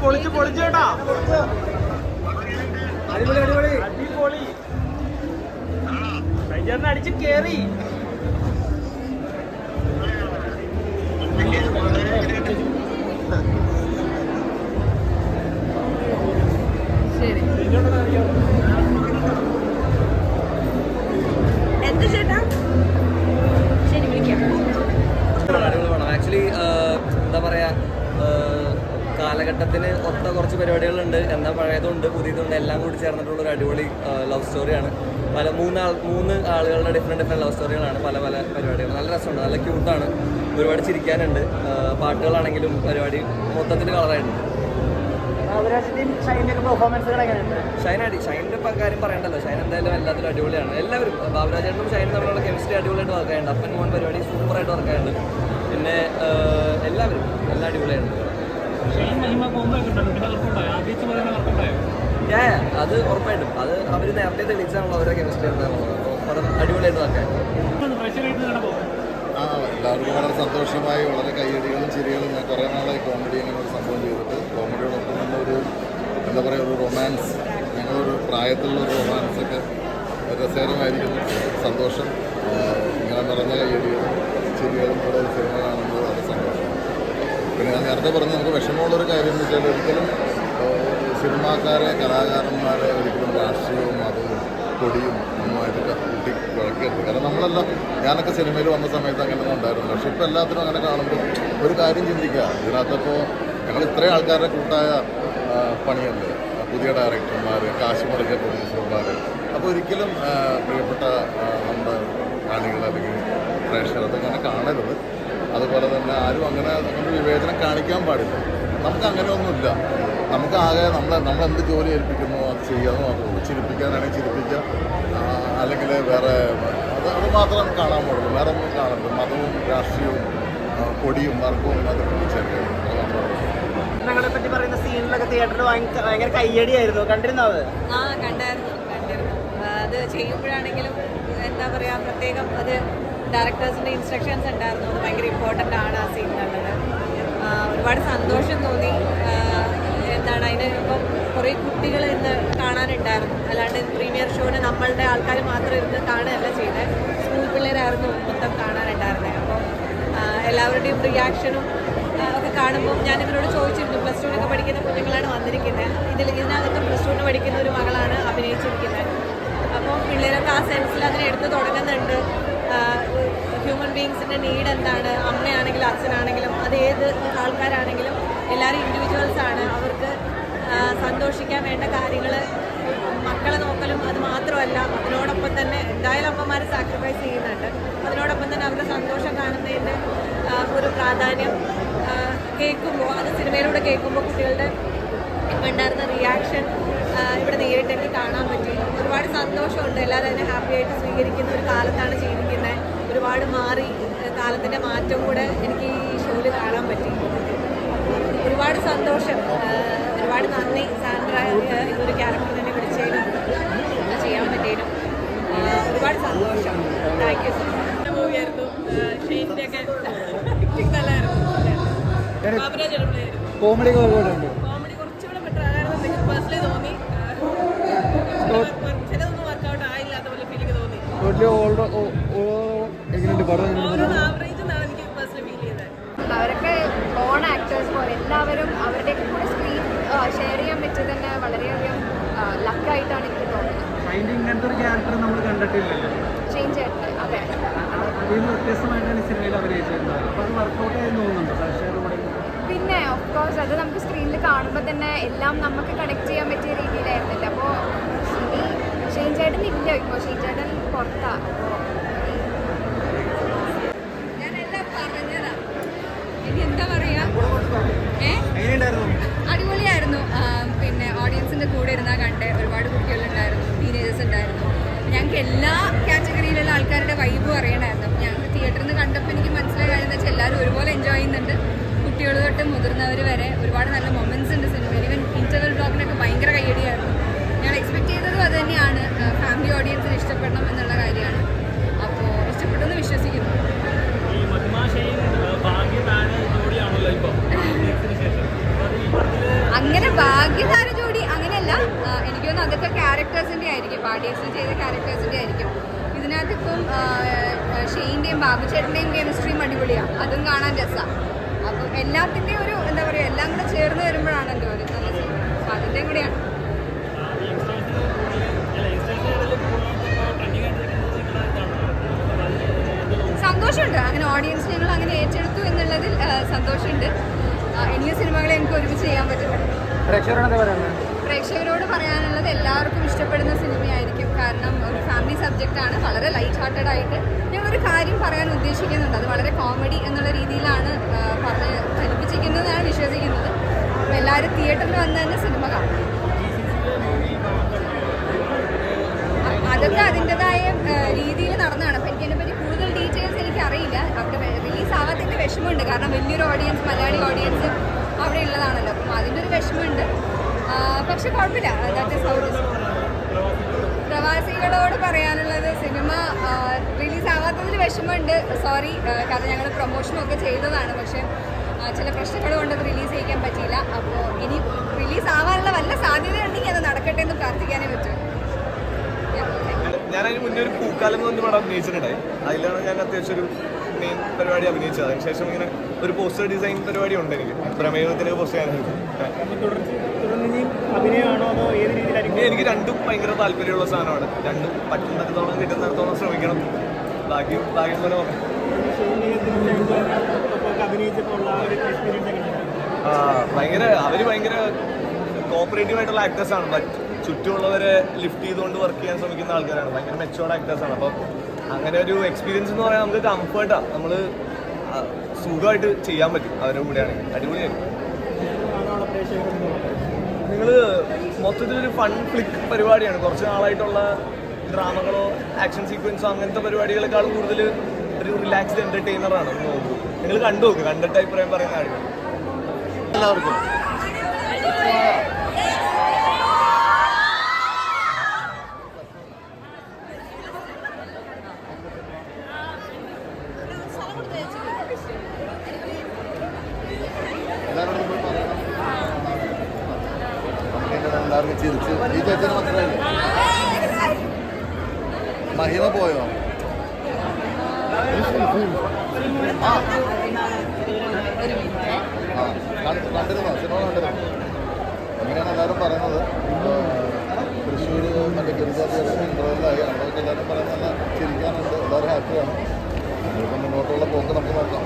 പൊളിച്ച് പൊളിച്ചേട്ടാ. അടിപൊളി അടിപൊളി അടിപൊളി. ചേട്ടൻ അടിച്ച് കേറി. ശരി എന്താ ചേട്ടാ? ശരി വിളിക്കാം. ആക്ച്വലി എന്താ പറയാ, കാലഘട്ടത്തിന് ഒത്ത കുറച്ച് പരിപാടികളുണ്ട്, എന്നാൽ പഴയതുണ്ട് പുതിയതുണ്ട് എല്ലാം കൂടി ചേർന്നിട്ടുള്ളൊരു അടിപൊളി ലവ് സ്റ്റോറിയാണ്. മൂന്ന് ആളുകളുടെ ഡിഫറെൻറ്റ് ലവ് സ്റ്റോറികളാണ്, പല പല പരിപാടികൾ. നല്ല രസമുണ്ട്, നല്ല ക്യൂട്ടാണ്, ഒരുപാട് ചിരിക്കാനുണ്ട്. പാട്ടുകളാണെങ്കിലും പരിപാടി മൊത്തത്തിൽ കളറായിട്ടുണ്ട്. ഷൈനിന്റെ കാര്യം പറയണ്ടല്ലോ, ഷൈൻ എന്തായാലും എല്ലാത്തിലും അടിപൊളിയാണ്. എല്ലാവരും ബാബുരാജേട്ടനും ഷൈനും തമ്മിലുള്ള കെമിസ്ട്രി അടിപൊളിയായിട്ട് വർക്കായുണ്ട്. അപ്പൻ മോൻ പരിപാടി സൂപ്പറായിട്ട് വർക്കായുണ്ട്. പിന്നെ എല്ലാവരും എല്ലാം അടിപൊളിയായിട്ടുണ്ട്. അത് ഉറപ്പായിട്ടും അത് അവർ നേരത്തെ തെളിയിച്ചാണല്ലോ അവരുടെ കെമിസ്ട്രി എന്താണുള്ളത്. അപ്പോൾ അത് അടിപൊളിയായിട്ട് വർക്കായി. എല്ലാവർക്കും വളരെ സന്തോഷമായി, വളരെ കയ്യടികളും ചിരികളും. ഞാൻ കുറേ നാളായി കോമഡി അങ്ങനെ ഒരു സംഭവം ചെയ്തിട്ട്, കോമഡിയോടൊപ്പം തന്നെ ഒരു എന്താ പറയുക, ഒരു റൊമാൻസ്, ഞങ്ങളൊരു പ്രായത്തിലുള്ള ഒരു റൊമാൻസൊക്കെ രസകരമായിരിക്കുന്നു. സന്തോഷം. ഇങ്ങനെ നിറഞ്ഞ കയ്യടികളും ചിരികളും കൂടെ ഒരു സിനിമ കാണുമ്പോൾ വളരെ സന്തോഷം. പിന്നെ ഞാൻ നേരത്തെ പറഞ്ഞ് നമുക്ക് വിഷമമുള്ളൊരു കാര്യം എന്ന് വെച്ചാൽ ഒരിക്കലും സിനിമാക്കാരെ, കലാകാരന്മാരെ ഒരിക്കലും രാഷ്ട്രീയവും മതവും കൊടിയും ഒന്നുമായിട്ടൊക്കെ കൂട്ടി കുഴക്കരുത്. കാരണം നമ്മളെല്ലാം, ഞാനൊക്കെ സിനിമയിൽ വന്ന സമയത്ത് അങ്ങനെയൊന്നും ഉണ്ടായിരുന്നു. പക്ഷെ ഇപ്പോൾ എല്ലാത്തിനും അങ്ങനെ കാണുമ്പോൾ ഒരു കാര്യം ചിന്തിക്കുക, ഇതിനകത്തപ്പോൾ ഞങ്ങൾ ഇത്രയും ആൾക്കാരുടെ കൂട്ടായ പണിയല്ലേ, പുതിയ ഡയറക്ടർമാർ, കാശ് മുടക്കിയ പ്രൊഡ്യൂസർമാർ. അപ്പോൾ ഒരിക്കലും പ്രിയപ്പെട്ട നമ്മുടെ കാണികൾ അല്ലെങ്കിൽ പ്രേക്ഷകർ അതങ്ങനെ കാണരുത്. അതുപോലെ തന്നെ ആരും അങ്ങനെ വിവേചനം കാണിക്കാൻ പാടില്ല. നമുക്ക് അങ്ങനെയൊന്നുമില്ല. നമുക്ക് ആകെ നമ്മളെന്ത് ജോലി ഏൽപ്പിക്കുന്നു അത് ചെയ്യാമെന്ന് മാത്രമേ ഉള്ളൂ. ചിരിപ്പിക്കാനാണെങ്കിൽ ചിരിപ്പിക്കുക, അല്ലെങ്കിൽ വേറെ അത് മാത്രം കാണാൻ പാടുള്ളൂ. വേറെ ഒന്നും കാണരുത്. മതവും രാഷ്ട്രീയവും കൊടിയും വർഗവും അതൊക്കെ ചേർക്കുക. ഞങ്ങളെ പറ്റി പറയുന്ന സീനിലൊക്കെ തിയേറ്ററിൽ ഭയങ്കര കയ്യടിയായിരുന്നു. കണ്ടിരുന്നോ അത്? കണ്ടായിരുന്നു. അത് ചെയ്യുമ്പോഴാണെങ്കിലും എന്താ പറയുക, പ്രത്യേകം അത് ഡയറക്ടേഴ്സിൻ്റെ ഇൻസ്ട്രക്ഷൻസ് ഉണ്ടായിരുന്നു. അത് ഭയങ്കര ഇമ്പോർട്ടൻ്റ് ആണ് ആ സീനിലുള്ളത്. ഒരുപാട് സന്തോഷം തോന്നി. എന്താണ് അതിന് ഇപ്പം കുറേ കുട്ടികൾ ഇന്ന് കാണാനുണ്ടായിരുന്നു. അല്ലാണ്ട് പ്രീമിയർ ഷോന് നമ്മളുടെ ആൾക്കാർ മാത്രം ഇരുന്ന് കാണുകയല്ല ചെയ്തത്, സ്കൂൾ പിള്ളേരായിരുന്നു മൊത്തം കാണാനുണ്ടായിരുന്നത്. അപ്പോൾ എല്ലാവരുടെയും റിയാക്ഷനും ഒക്കെ കാണുമ്പോൾ ഞാൻ ഇവരോട് ചോദിച്ചിരുന്നു, പ്ലസ് ടുവിനൊക്കെ പഠിക്കുന്ന കുഞ്ഞുങ്ങളാണ് വന്നിരിക്കുന്നത്, ഇതിനകത്ത് പ്ലസ് ടുവിന് പഠിക്കുന്ന ഒരു മകളാണ് അഭിനയിച്ചിരിക്കുന്നത്. അപ്പോൾ പിള്ളേരൊക്കെ ആ സെൻസിൽ അതിനെ എടുത്ത് തുടങ്ങുന്നുണ്ട്. ഹ്യൂമൻ ബീങ്സിൻ്റെ നീഡ് എന്താണ്, അമ്മയാണെങ്കിലും അച്ഛനാണെങ്കിലും അത് ഏത് ആൾക്കാരാണെങ്കിലും എല്ലാവരും ഇൻഡിവിജ്വൽസാണ്. അവർക്ക് സന്തോഷിക്കാൻ വേണ്ട കാര്യങ്ങൾ മക്കളെ നോക്കലും അത് മാത്രമല്ല, അതിനോടൊപ്പം തന്നെ എന്തായാലും അമ്മമാർ സാക്രിഫൈസ് ചെയ്യുന്നുണ്ട്. അതിനോടൊപ്പം തന്നെ അവരുടെ സന്തോഷം കാണുന്നതിൻ്റെ ഒരു പ്രാധാന്യം കേൾക്കുമ്പോൾ, അത് സിനിമയിലൂടെ കേൾക്കുമ്പോൾ കുട്ടികളുടെ ഇപ്പം ഉണ്ടായിരുന്ന റിയാക്ഷൻ ഇവിടെ നേരിട്ട് എനിക്ക് കാണാൻ പറ്റി. ഒരുപാട് സന്തോഷമുണ്ട്. എല്ലാവരും അതിനെ ഹാപ്പി ആയിട്ട് സ്വീകരിക്കുന്ന ഒരു കാലത്താണ് ചെയ്തിരിക്കുന്നത്. ഒരുപാട് മാറി, കാലത്തിൻ്റെ മാറ്റം കൂടെ എനിക്ക് ഈ ഷോയിൽ കാണാൻ പറ്റി. ഒരുപാട് സന്തോഷം. ഒരുപാട് നന്ദി സാൻഡ്ര ഇതൊരു ക്യാരക്ടർ തന്നെ വിളിച്ചതിനും ചെയ്യാൻ പറ്റിയതിനും ഒരുപാട് സന്തോഷം. Thank you so much. മൂവിയായിരുന്നു. ഷെയ്നിൻ്റെയൊക്കെ നല്ലതായിരുന്നു. കോമഡി ഒരുപാടുണ്ട്. കോമഡി കുറച്ചുകൂടെ ബെറ്റർ ആയിരുന്നു പേഴ്സണലി തോന്നി. ചിലതൊന്നും വർക്കൗട്ട് ആയില്ലാത്ത പോലെ ഫീലിംഗ് തോന്നി. ആവറേജ് എന്നാണ് എനിക്ക് പേഴ്സണലി ഫീൽ ചെയ്തത്. അവരൊക്കെ ഓൺ ആക്ടേഴ്സ് പോലെ എല്ലാവരും അവരുടെ കൂടെ സ്ക്രീൻ ഷെയർ ചെയ്യാൻ പറ്റിയത് തന്നെ വളരെയധികം ലക്കായിട്ടാണ് എനിക്ക് തോന്നുന്നത്. ഇങ്ങനത്തെ ഒരു ക്യാരക്ടർ നമ്മൾ കണ്ടിട്ടില്ലല്ലോ. ചേഞ്ച് ആയിട്ട് അതെ, വ്യത്യസ്തമായിട്ടാണ് സിനിമയിൽ അഭിനയിച്ചിരുന്നത്. അപ്പോൾ അത് വർക്കൗട്ട് ആയി തോന്നുന്നുണ്ടോ പ്രേക്ഷകരുടെ? പിന്നെ ഓഫ് കോഴ്സ് അത് നമുക്ക് സ്ക്രീനിൽ കാണുമ്പോൾ തന്നെ എല്ലാം നമുക്ക് കണക്ട് ചെയ്യാൻ പറ്റിയ രീതിയിലായിരുന്നില്ല. അപ്പോൾ ഇനി ഷെയ്ൻ ചേട്ടൻ ഇല്ല, ഇപ്പോൾ ഷെയ്ൻ ചേട്ടൻ പുറത്താണ്. ഞാനെല്ലാം പറഞ്ഞതാ, ഇനി എന്താ പറയുക, അടിപൊളിയായിരുന്നു. പിന്നെ ഓഡിയൻസിൻ്റെ കൂടെ ഇരുന്നാൽ കണ്ടേ ഒരുപാട് കുട്ടികളുണ്ടായിരുന്നു, ടീനേജേഴ്സ് ഉണ്ടായിരുന്നു. ഞങ്ങൾക്ക് എല്ലാ കാറ്റഗറിയിലുള്ള ആൾക്കാരുടെ വൈബും അറിയണമായിരുന്നു. ഞങ്ങൾ തിയേറ്ററിൽ നിന്ന് കണ്ടപ്പോൾ എനിക്ക് മനസ്സിലായ കാര്യം എന്ന് വെച്ചാൽ എല്ലാവരും ഒരുപോലെ എൻജോയ് ചെയ്യുന്നുണ്ട്. കുട്ടികൾ തൊട്ട് മുതിർന്നവർ വരെ ഒരുപാട് നല്ല മൊമെൻറ്റ്സ് ഉണ്ട് സിനിമയിൽ. ഈവൻ ഇൻ്റർവൽ ബ്ലോഗിനൊക്കെ ഭയങ്കര കയ്യടിയായിരുന്നു. ഞങ്ങൾ എക്സ്പെക്ട് ചെയ്തതും അത് തന്നെയാണ്. ഫാമിലി ഓഡിയൻസിന് ഇഷ്ടപ്പെടണം എന്നുള്ള കാര്യമാണ്. അപ്പോൾ ഇഷ്ടപ്പെട്ടെന്ന് വിശ്വസിക്കുന്നു. അങ്ങനെ ഗാർഡിയൻസിൽ ചെയ്ത ക്യാരക്ടേഴ്സിൻ്റെ ആയിരിക്കും. ഇതിനകത്ത് ഇപ്പം ഷെയിൻ്റെയും ബാബുചേട്ടൻ്റെയും കെമിസ്ട്രിയും അടിപൊളിയാണ്, അതും കാണാൻ രസമാണ്. അപ്പം എല്ലാത്തിൻ്റെയും ഒരു എന്താ പറയുക, എല്ലാം കൂടെ ചേർന്ന് വരുമ്പോഴാണല്ലോ ഒരു നല്ല സിനിമ. അപ്പം അതിൻ്റെയും കൂടെയാണ്. സന്തോഷമുണ്ട്, അങ്ങനെ ഓഡിയൻസ് ഞങ്ങൾ അങ്ങനെ ഏറ്റെടുത്തു എന്നുള്ളതിൽ സന്തോഷമുണ്ട്. ഇനിയും സിനിമകളെ എനിക്ക് ഒരുമിച്ച് ചെയ്യാൻ പറ്റുന്നുണ്ട്. പ്രേക്ഷകരോട് പറയാനുള്ളത് എല്ലാവർക്കും ഇഷ്ടപ്പെടുന്ന സിനിമയായിരിക്കും. കാരണം ഒരു ഫാമിലി സബ്ജക്റ്റാണ്, വളരെ ലൈറ്റ് ഹാർട്ടഡ് ആയിട്ട് ഞങ്ങളൊരു കാര്യം പറയാൻ ഉദ്ദേശിക്കുന്നുണ്ട്. അത് വളരെ കോമഡി എന്നുള്ള രീതിയിലാണ് പറഞ്ഞ് ഫലിപ്പിച്ചിരിക്കുന്നതെന്നാണ് വിശ്വസിക്കുന്നത്. അപ്പോൾ എല്ലാവരും തിയേറ്ററിൽ വന്ന് തന്നെ സിനിമ കാണും. അതൊക്കെ അതിൻ്റെതായ രീതിയിൽ നടന്നതാണ്. അപ്പോൾ എനിക്കതിനെപ്പറ്റി കൂടുതൽ ഡീറ്റെയിൽസ് എനിക്കറിയില്ല. അവിടെ റിലീസ് ആവാത്തതിൻ്റെ വിഷമമുണ്ട്, കാരണം വലിയൊരു ഓഡിയൻസ്, മലയാളി ഓഡിയൻസ് അവിടെ ഉള്ളതാണല്ലോ. അപ്പം അതിൻ്റെ ഒരു വിഷമമുണ്ട്. പക്ഷെ കുഴപ്പമില്ല. That is how it is. പ്രവാസികളോട് പറയാനുള്ളത്, സിനിമ റിലീസ് ആവാത്തതിൽ വിഷമമുണ്ട്, സോറി. കാരണം ഞങ്ങൾ പ്രൊമോഷനും ഒക്കെ ചെയ്തതാണ്, പക്ഷേ ചില പ്രശ്നങ്ങൾ കൊണ്ട് അത് റിലീസ് ചെയ്യിക്കാൻ പറ്റിയില്ല. അപ്പോൾ ഇനി റിലീസ് ആവാനുള്ള വല്ല സാധ്യതയുണ്ടെങ്കിൽ അത് നടക്കട്ടെ എന്ന് പ്രാർത്ഥിക്കാനേ പറ്റും. ഞാൻ അതിന് മുന്നേ ഒരു പൂക്കാലം എന്ന് പറഞ്ഞ പടം അഭിനയിച്ചിട്ടുണ്ടായി. അതിലാണ് ഞാൻ അത്യാവശ്യം ഒരു മെയിൻ പരിപാടി അഭിനയിച്ചത്. അതിനുശേഷം ഇങ്ങനെ ഒരു പോസ്റ്റർ ഡിസൈൻ പരിപാടി ഉണ്ട് എനിക്ക്, പ്രമേയത്തിന് പോസ്റ്റ് ചെയ്യാനായിട്ട്. എനിക്ക് രണ്ടും ഭയങ്കര താല്പര്യമുള്ള സാധനമാണ്. രണ്ടും പറ്റുന്നിടത്തോളം കിട്ടുന്നിടത്തോളം ശ്രമിക്കണം. ഭാഗ്യം പോലെ നോക്കാം. അവര് ഭയങ്കര കോപ്പറേറ്റീവ് ആയിട്ടുള്ള ആക്ടേഴ്സാണ്. ബട്ട് ചുറ്റുമുള്ളവരെ ലിഫ്റ്റ് ചെയ്തുകൊണ്ട് വർക്ക് ചെയ്യാൻ ശ്രമിക്കുന്ന ആൾക്കാരാണ്. ഭയങ്കര മെച്ചോർഡ് ആക്ടേഴ്സാണ്. അപ്പം അങ്ങനെ ഒരു എക്സ്പീരിയൻസ് എന്ന് പറയാൻ നമുക്ക് കംഫർട്ടാണ്. നമ്മൾ സുഖമായിട്ട് ചെയ്യാൻ പറ്റും അവരുടെ കൂടെയാണെങ്കിൽ. അടിപൊളിയായിരിക്കും. നിങ്ങൾ മൊത്തത്തിലൊരു ഫൺ ഫ്ലിക്ക് പരിപാടിയാണ്. കുറച്ച് നാളായിട്ടുള്ള ഡ്രാമകളോ ആക്ഷൻ സീക്വൻസോ അങ്ങനത്തെ പരിപാടികളെക്കാളും കൂടുതൽ ഒരു റിലാക്സ്ഡ് എൻ്റർടൈനറാണ് നോക്കൂ. നിങ്ങൾ കണ്ടു നോക്ക്, കണ്ടിട്ട് അഭിപ്രായം പറയുന്ന ആളുകൾ. എല്ലാവർക്കും എല്ലാവരോടും പോയി പറയണം. എല്ലാവർക്കും ചിരിച്ച് ഈ ചേച്ചന് മനസ്സിലായില്ലേ? മഹിമ പോയോ? കണ്ടിരുന്നോ? സിനിമ കണ്ടിരുന്നോ? അങ്ങനെയാണ് എല്ലാവരും പറയുന്നത്. തൃശ്ശൂർ മറ്റേ ഗിരിജാതിയുടെ ഇൻ്റർവെല്ലായി അവിടെയൊക്കെ എല്ലാവരും പറയുന്നത് ചിരിക്കാനുണ്ട്, എല്ലാവരും ഹാപ്പിയാണ്. മുന്നോട്ടുള്ള പോക്ക് നമുക്ക് നോക്കാം.